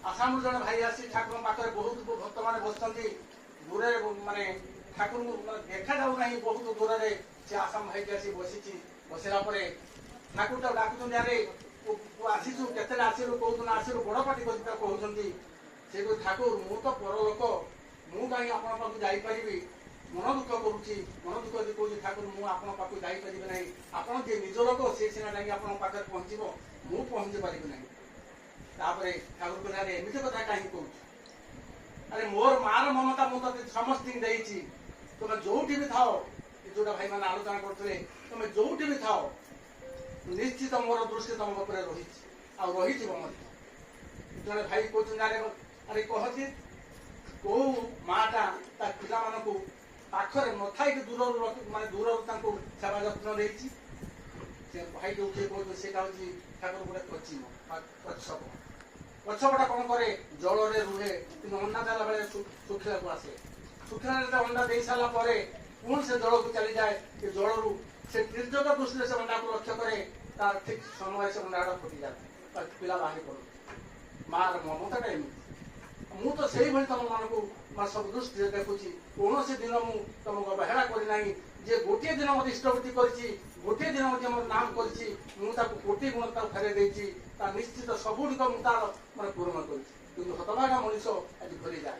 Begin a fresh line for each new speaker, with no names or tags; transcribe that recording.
आसाम जन भाई आसी ठाकुर पाखे बहुत भक्त मैंने बसती दूरे माने ठाकुर देखा जाऊ ना बहुत दूर से आसाम भाई आसी बसी बसला ठाकुर तो डाकुन अरे आसीचु केते आसलु कौ दिन आसलु बड़ पार्टी कहते से ठाकुर मु तो पर लोक मु कहीं आप जापरि मन दुख करुच्ची मन दुख यदि कौन ठाकुर मु आप जापरि ना आप निज लोक सी सीना जाकि आप पाखे पहुँचब मु पहुँची पारि ना तापर ठाकुर कहते एमती कथा कहीं कौच अरे मोर मार ममता मुझे समस्त तुम जो भी थाओ जोटा भाई मैंने आलोचना करते तुम जो भी थाओ निश्चित मोर दृष्टि तुम उपरे रही जड़े भाई कहते अरे कहती कौ माटा पिला मानू पाखरे न थी दूर माने दूर सेवा जत्न से भाई जो उठे कहते से ठाकुर गोटे कचिम कच्छप कच्छपटा कौन करे जल रुहे कि अंडा देला बेले शुखिला को आसे शुखिला अंडा दे सारा पुणी से जल को चली जाए जल रू से निर्जत दृष्टि से अंडा को लक्ष्य करे तार ठीक समय से अंडा फुटी जाए पिला बाहरी पड़ो मार ममता एमती मु तो से तुम मान सब दृष्टि देखुची कौन से दिन मु तुमको अवहेला करना जे गोटे दिन मत इष्टवृत्ति कर गोटे दिन मत मोर नाम कर कोटि गुण फेरे निश्चित सबुक मुझे पूरण कर हतभागा मनीष आज भूली जाए